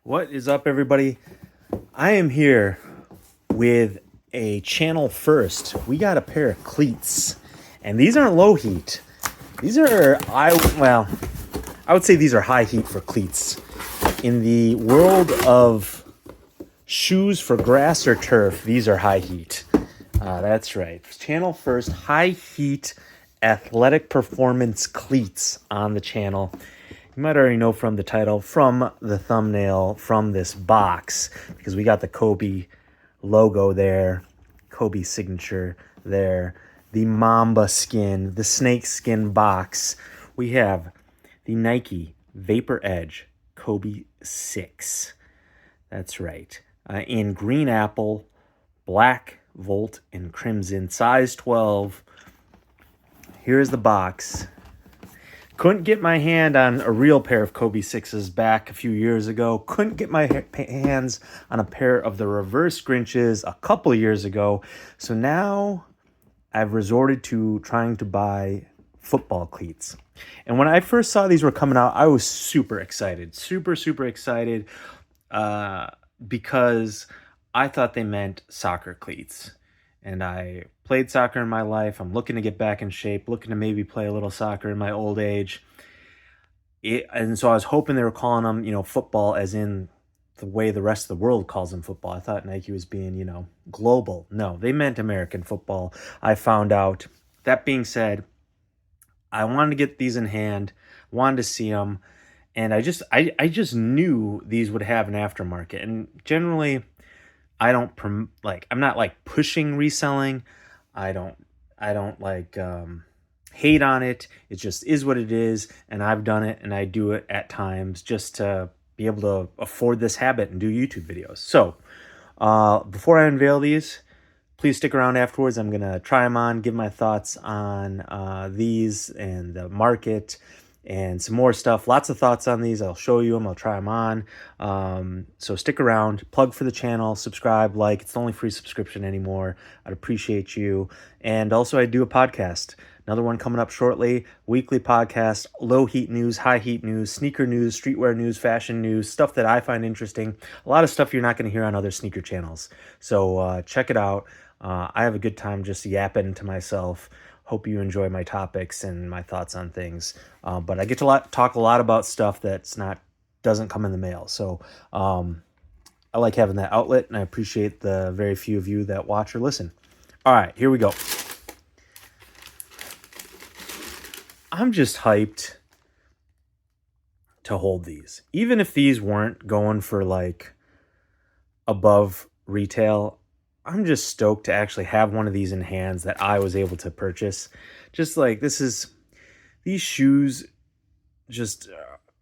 What is up, everybody? I am here with a channel first. We got a pair of cleats, and these aren't low heat. These are, I would say these are high heat for cleats. In the world of shoes for grass or turf, these are high heat. That's right. Channel first, high heat athletic performance cleats on the channel. You might already know from the title, from the thumbnail, from this box, because we got the Kobe logo there, Kobe signature there, the Mamba skin, the snake skin box. We have the Nike Vapor Edge Kobe 6. That's right. In green apple, black, volt, and crimson, size 12. Here's the box. Couldn't get my hand on a real pair of Kobe 6s back a few years ago. Couldn't get my hands on a pair of the reverse Grinches a couple years ago. So now I've resorted to trying to buy football cleats. And when I first saw these were coming out, I was super excited. Super excited because I thought they meant soccer cleats. And I played soccer in my life. I'm looking to get back in shape, looking to maybe play a little soccer in my old age. And so I was hoping they were calling them, football as in the way the rest of the world calls them football. I thought Nike was being, global. No, they meant American football. I found out. That being said, I wanted to get these in hand, wanted to see them, and I just knew these would have an aftermarket. And generally, I don't I'm not like pushing reselling. I don't hate on it. It just is what it is, and I've done it, and I do it at times just to be able to afford this habit and do YouTube videos. So before I unveil these, please stick around afterwards. I'm gonna try them on, give my thoughts on these and the market and some more stuff. Lots of thoughts on these. I'll show you them. I'll try them on. So stick around. Plug for the channel. Subscribe, like. It's the only free subscription anymore. I'd appreciate you. And also, I do a podcast. Another one coming up shortly. Weekly podcast. Low heat news, high heat news, sneaker news, streetwear news, fashion news, stuff that I find interesting. A lot of stuff you're not going to hear on other sneaker channels. So check it out. I have a good time just yapping to myself. Hope you enjoy my topics and my thoughts on things. But I get to talk a lot about stuff doesn't come in the mail. So I like having that outlet, and I appreciate the very few of you that watch or listen. All right, here we go. I'm just hyped to hold these. Even if these weren't going for like above retail, I'm just stoked to actually have one of these in hands that I was able to purchase. Just like these shoes just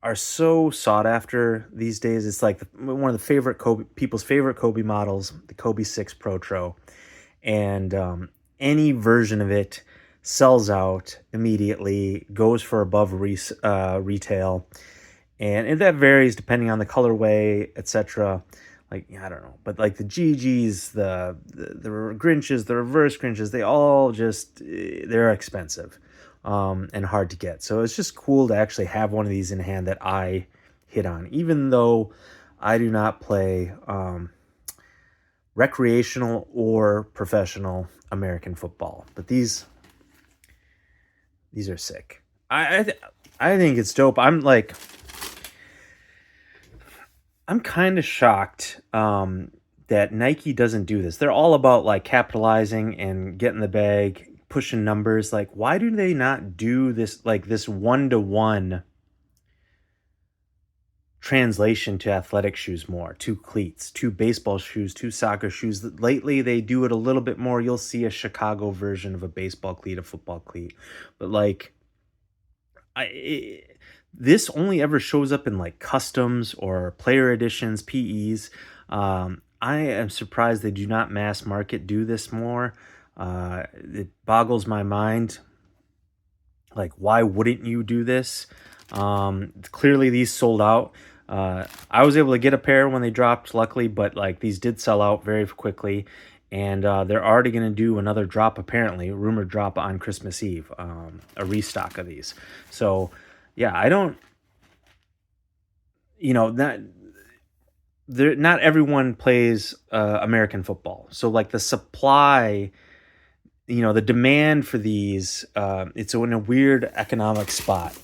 are so sought after these days. It's like one of the people's favorite Kobe models, the Kobe 6 Pro. And any version of it sells out immediately, goes for above retail. And that varies depending on the colorway, etc. Like, I don't know, but like the GGs, the Grinches, the reverse Grinches, they're expensive and hard to get. So it's just cool to actually have one of these in hand that I hit on, even though I do not play recreational or professional American football. But these are sick. I think it's dope. I'm kind of shocked that Nike doesn't do this. They're all about like capitalizing and getting the bag, pushing numbers. Like, why do they not do this, like this one-to-one translation to athletic shoes more, to cleats, to baseball shoes, to soccer shoes? Lately, they do it a little bit more. You'll see a Chicago version of a baseball cleat, a football cleat. But like, this only ever shows up in like customs or player editions, PEs. I am surprised they do not mass market do this more. It boggles my mind. Like, why wouldn't you do this? Clearly these sold out. I was able to get a pair when they dropped, luckily, but like these did sell out very quickly. And they're already going to do another drop, apparently, rumored drop on Christmas Eve, a restock of these. So, yeah, I don't, that not everyone plays American football. So like the supply, the demand for these, it's in a weird economic spot,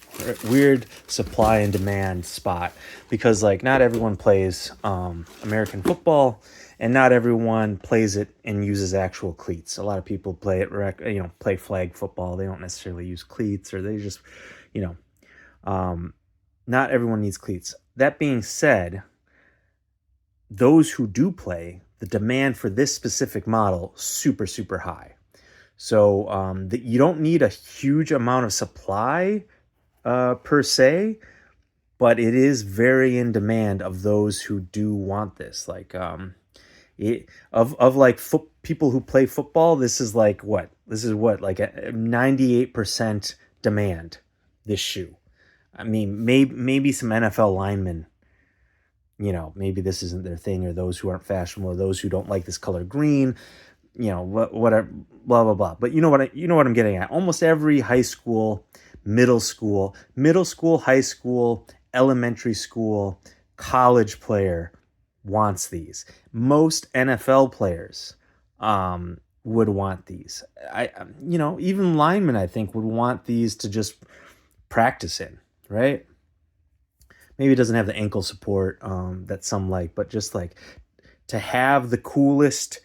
weird supply and demand spot, because like not everyone plays American football, and not everyone plays it and uses actual cleats. A lot of people play it, play flag football. They don't necessarily use cleats, or they just, you know, not everyone needs cleats. That being said, those who do play, the demand for this specific model super super high. So you don't need a huge amount of supply per se, but it is very in demand of those who do want this. Like of like people who play football, this is like what? This is what, like a 98% demand, this shoe. I mean, maybe some NFL linemen, maybe this isn't their thing, or those who aren't fashionable, or those who don't like this color green, whatever, blah blah blah. But you know what I'm getting at. Almost every high school, middle school, high school, elementary school, college player wants these. Most NFL players would want these. Even linemen, I think, would want these to just practice in, right? Maybe it doesn't have the ankle support that some like, but just like to have the coolest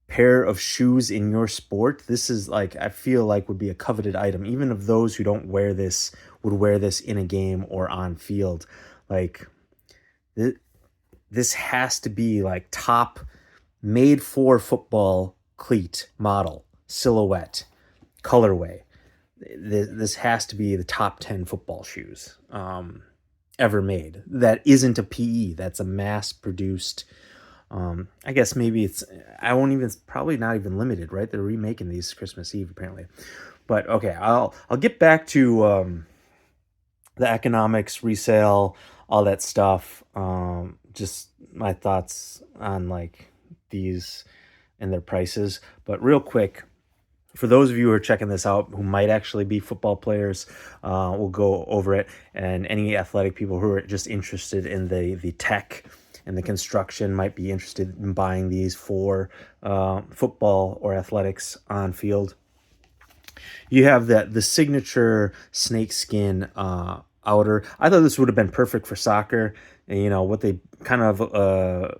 pair of shoes in your sport, this is like, I feel like would be a coveted item, even of those who don't wear this would wear this in a game or on field. Like this has to be like top made for football cleat model, silhouette, colorway. This has to be the top 10 football shoes ever made. That isn't a PE. That's a mass produced. I guess maybe it's probably not even limited, right? They're remaking these Christmas Eve apparently. But okay, I'll get back to the economics, resale, all that stuff. Just my thoughts on like these and their prices. But real quick, for those of you who are checking this out who might actually be football players, we'll go over it. And any athletic people who are just interested in the tech and the construction might be interested in buying these for football or athletics on field. You have the signature snakeskin outer. I thought this would have been perfect for soccer. And what they kind of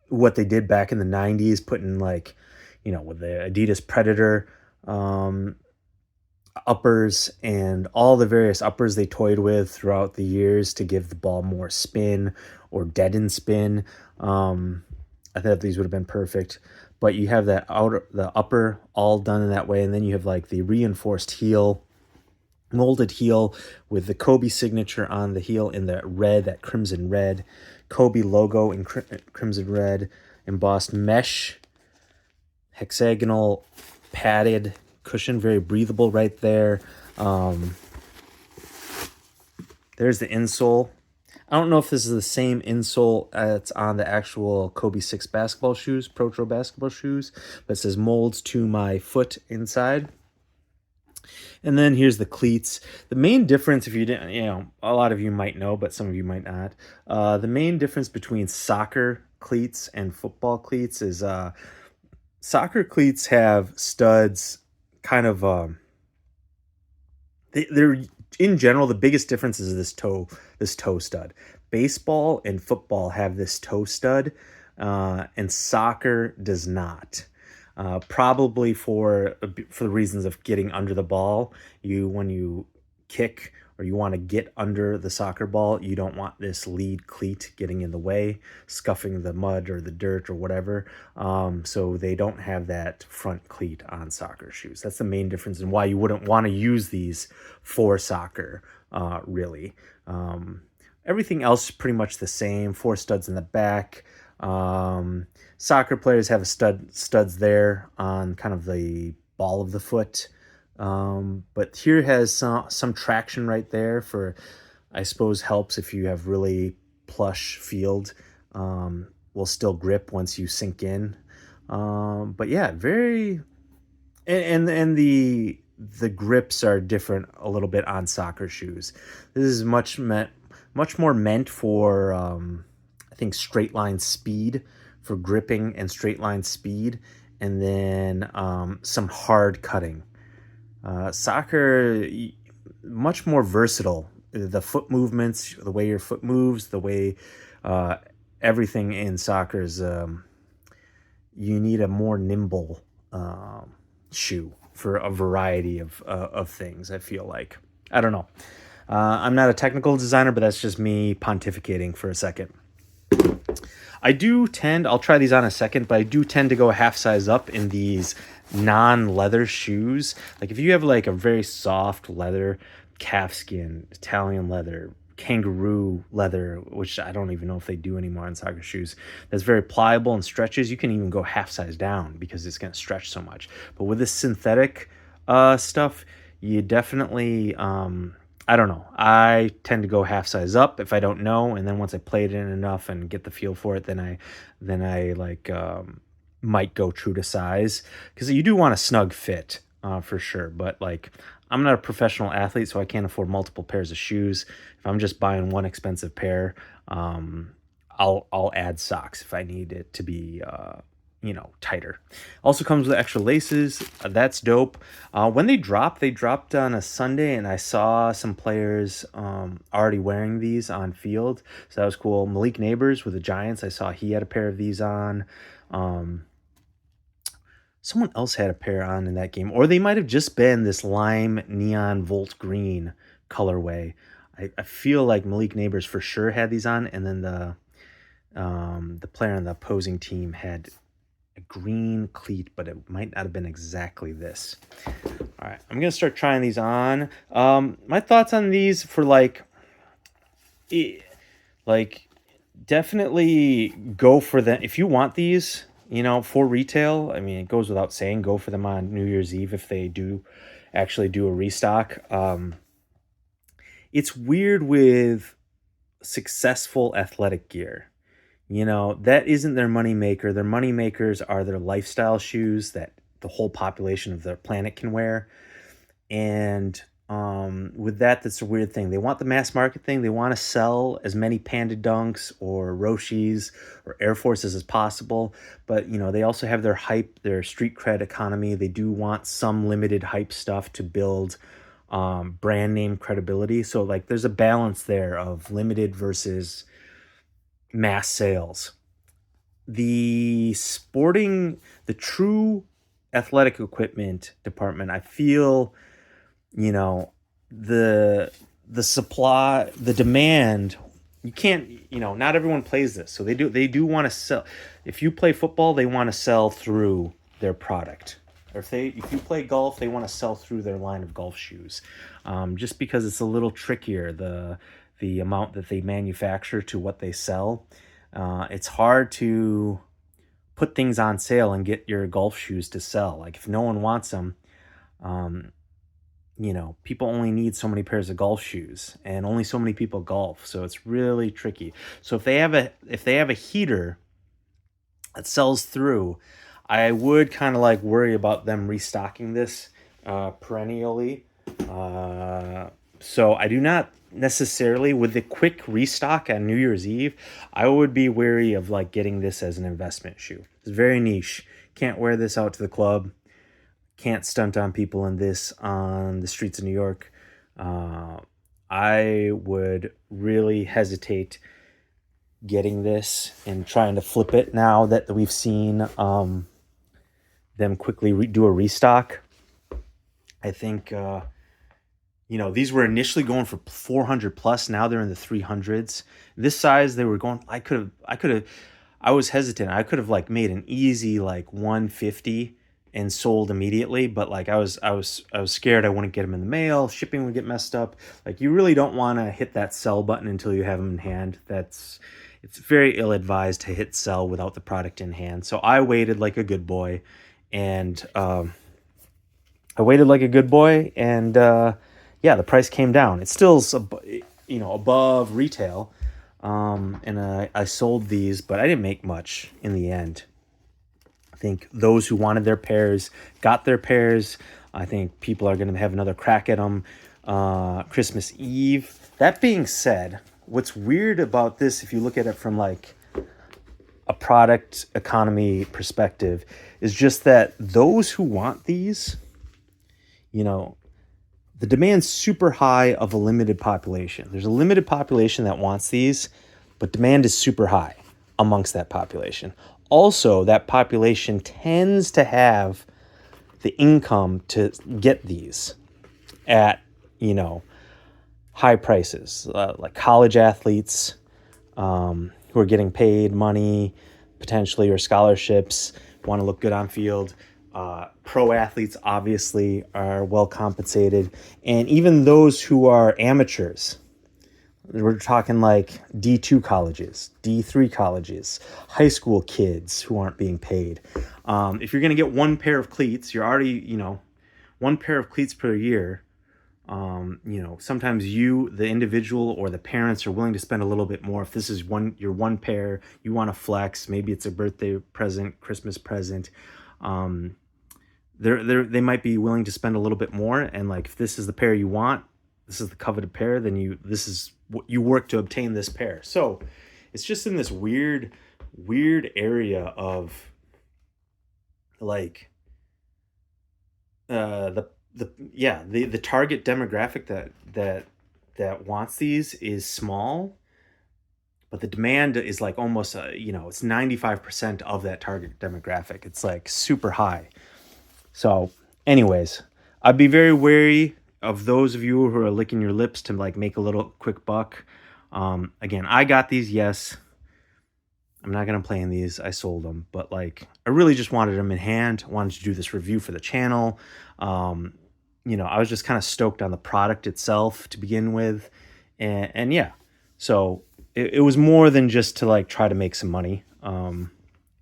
what they did back in the 90s, putting like, with the Adidas Predator uppers and all the various uppers they toyed with throughout the years to give the ball more spin or deaden spin. I thought these would have been perfect. But you have the upper all done in that way, and then you have like the reinforced heel, molded heel with the Kobe signature on the heel in the red, that crimson red, Kobe logo in crimson red, embossed mesh, hexagonal padded cushion, very breathable right there. There's the insole. I don't know if this is the same insole that's on the actual Kobe 6 basketball shoes, Pro basketball shoes, but it says molds to my foot inside. And then here's the cleats. The main difference, if you didn't, a lot of you might know, but some of you might not. The main difference between soccer cleats and football cleats is soccer cleats have studs kind of, they're in general, the biggest difference is this toe stud. Baseball and football have this toe stud, and soccer does not. Probably for the reasons of getting under the ball. When you kick or you want to get under the soccer ball, you don't want this lead cleat getting in the way, scuffing the mud or the dirt or whatever. So they don't have that front cleat on soccer shoes. That's the main difference and why you wouldn't want to use these for soccer, really. Everything else is pretty much the same. 4 studs in the back. Soccer players have studs there on kind of the ball of the foot. But here has some traction right there for, I suppose, helps if you have really plush field. Will still grip once you sink in. But yeah, very, and the grips are different a little bit on soccer shoes. This is much more meant for I think straight line speed for gripping and straight line speed, and then some hard cutting. Soccer, much more versatile. The foot movements, the way your foot moves, the way uh, everything in soccer is. You need a more nimble shoe for a variety of things. I feel like I don't know. I'm not a technical designer, but that's just me pontificating for a second. I'll try these on a second, but I do tend to go a half size up in these non-leather shoes. Like if you have like a very soft leather, calfskin, Italian leather, kangaroo leather, which I don't even know if they do anymore on soccer shoes, that's very pliable and stretches, you can even go half size down because it's going to stretch so much. But with this synthetic stuff, you definitely I don't know. I tend to go half size up if I don't know, and then once I play it in enough and get the feel for it, then I like might go true to size because you do want a snug fit for sure. But like I'm not a professional athlete, so I can't afford multiple pairs of shoes. If I'm just buying one expensive pair, I'll add socks if I need it to be tighter. Also comes with extra laces. That's dope. When they dropped on a Sunday, and I saw some players already wearing these on field, so that was cool. Malik Neighbors with the Giants, I saw he had a pair of these on. Um, Someone else had a pair on in that game, or they might have just been this lime neon volt green colorway. I feel like Malik Neighbors for sure had these on, and then the player on the opposing team had a green cleat, but it might not have been exactly this. All right, I'm gonna start trying these on. My thoughts on these for like definitely go for them if you want these. For retail. I mean, it goes without saying, go for them on New Year's Eve if they do actually do a restock. It's weird with successful athletic gear. That isn't their money maker. Their money makers are their lifestyle shoes that the whole population of their planet can wear. And with that's a weird thing. They want the mass market thing. They want to sell as many Panda Dunks or Roshis or Air Forces as possible. But, they also have their hype, their street cred economy. They do want some limited hype stuff to build brand name credibility. So, like, there's a balance there of limited versus mass sales. The true athletic equipment department, I feel, the supply, the demand, you can't, not everyone plays this. So they do want to sell. If you play football, they want to sell through their product. Or if you play golf, they want to sell through their line of golf shoes. Just because it's a little trickier, the amount that they manufacture to what they sell. It's hard to put things on sale and get your golf shoes to sell. Like if no one wants them, people only need so many pairs of golf shoes, and only so many people golf. So it's really tricky. So if they have a heater that sells through, I would kind of like worry about them restocking this perennially. So I do not necessarily, with the quick restock on New Year's Eve, I would be wary of like getting this as an investment shoe. It's very niche. Can't wear this out to the club. Can't stunt on people in this on the streets of New York. I would really hesitate getting this and trying to flip it now that we've seen them quickly do a restock. I think these were initially going for 400 plus. Now they're in the 300s. This size they were going. I was hesitant. I could have like made an easy like 150 and sold immediately, but like I was scared I wouldn't get them in the mail. Shipping would get messed up. Like you really don't want to hit that sell button until you have them in hand. It's very ill-advised to hit sell without the product in hand. So I waited like a good boy, and yeah, the price came down. It's still above retail, and I sold these, but I didn't make much in the end. I think those who wanted their pairs got their pairs. I think people are going to have another crack at them Christmas Eve. That being said, what's weird about this, if you look at it from like a product economy perspective, is just that those who want these, you know, the demand's super high of a limited population. There's a limited population that wants these, but demand is super high amongst that population. Also, that population tends to have the income to get these at, you know, high prices, like college athletes who are getting paid money potentially, or scholarships, want to look good on field. Pro athletes obviously are well compensated, and even those who are amateurs. We're talking like D2 colleges, D3 colleges, high school kids who aren't being paid. If you're going to get one pair of cleats, you're already, one pair of cleats per year. Sometimes you, the individual, or the parents are willing to spend a little bit more. If this is your one pair, you want to flex, maybe it's a birthday present, Christmas present. They might be willing to spend a little bit more. And like, if this is the pair you want, this is the coveted pair, then this is what you work to obtain this pair. So it's just in this weird area of like, the target demographic that wants these is small, but the demand is like almost it's 95% of that target demographic. It's like super high. So anyways, I'd be very wary of those of you who are licking your lips to like make a little quick buck. Again, I got these, yes. I'm not going to play in these. I sold them, but like, I really just wanted them in hand. I wanted to do this review for the channel. I was just kind of stoked on the product itself to begin with. And yeah, so it was more than just to like try to make some money,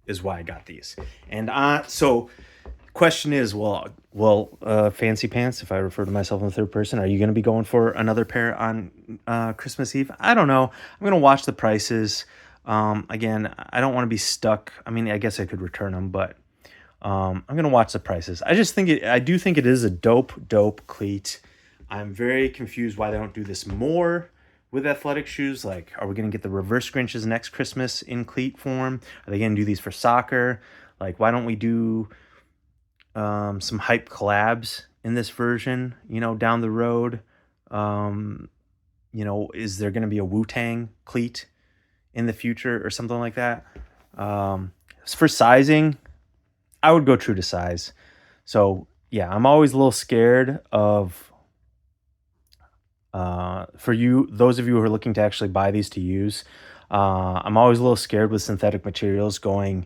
is why I got these. And so question is, Fancy Pants, if I refer to myself in the third person, are you going to be going for another pair on Christmas Eve? I don't know. I'm going to watch the prices. Again, I don't want to be stuck. I mean, I guess I could return them, but I'm going to watch the prices. I do think it is a dope cleat. I'm very confused why they don't do this more with athletic shoes. Like, are we going to get the reverse Grinches next Christmas in cleat form? Are they going to do these for soccer? Like, why don't we do some hype collabs in this version, down the road? Is there going to be a Wu-Tang cleat in the future or something like that? For sizing, I would go true to size. So yeah, I'm always a little scared of, for those of you who are looking to actually buy these to use, I'm always a little scared with synthetic materials going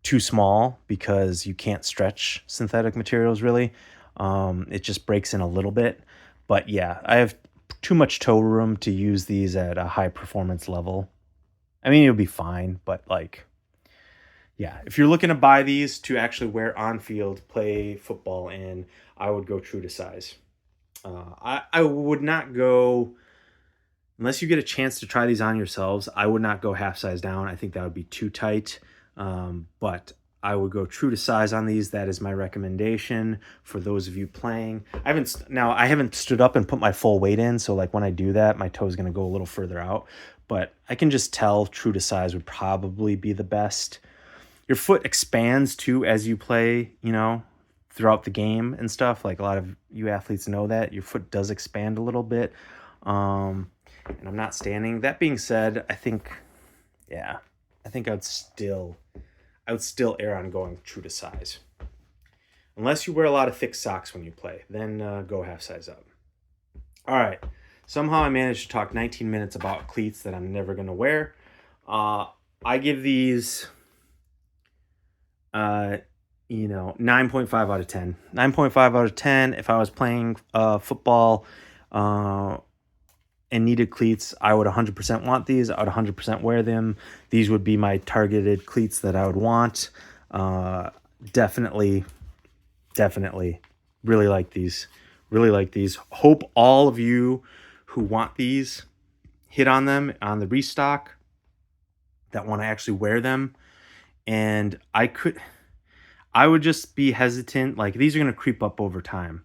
too small, because you can't stretch synthetic materials really. It just breaks in a little bit. But yeah, I have too much toe room to use these at a high performance level. I mean, it'll be fine, but like, yeah, if you're looking to buy these to actually wear on field, play football in, I would go true to size. I would not go, unless you get a chance to try these on yourselves, I would not go half size down. I think that would be too tight. But I would go true to size on these. That is my recommendation for those of you playing. I haven't stood up and put my full weight in, so like when I do that, my toe is going to go a little further out. But I can just tell true to size would probably be the best. Your foot expands too as you play, throughout the game and stuff. Like, a lot of you athletes know that your foot does expand a little bit. And I'm not standing. That being said, I think I would still err on going true to size. Unless you wear a lot of thick socks when you play, then go half size up. All right. Somehow I managed to talk 19 minutes about cleats that I'm never going to wear. I give these, 9.5 out of 10. 9.5 out of 10. If I was playing football and needed cleats, I would 100% want these. I would 100% wear them. These would be my targeted cleats that I would want. Definitely really like these. Hope all of you who want these hit on them on the restock, that want to actually wear them. And I would just be hesitant. Like, these are going to creep up over time.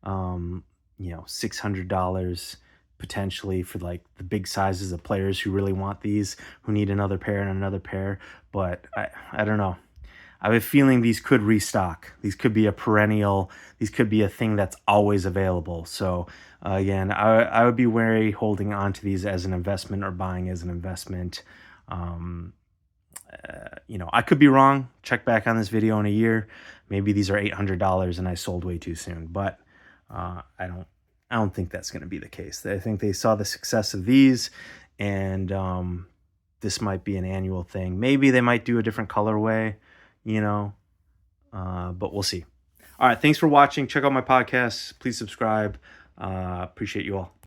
$600 potentially for like the big sizes of players who really want these, who need another pair and another pair. But I don't know. I have a feeling these could restock. These could be a perennial. These could be a thing that's always available. So again, I would be wary holding on to these as an investment or buying as an investment. Um, I could be wrong. Check back on this video in a year. Maybe these are $800 and I sold way too soon. But I don't think that's going to be the case. I think they saw the success of these, and this might be an annual thing. Maybe they might do a different colorway, but we'll see. All right, thanks for watching. Check out my podcast. Please subscribe. Appreciate you all.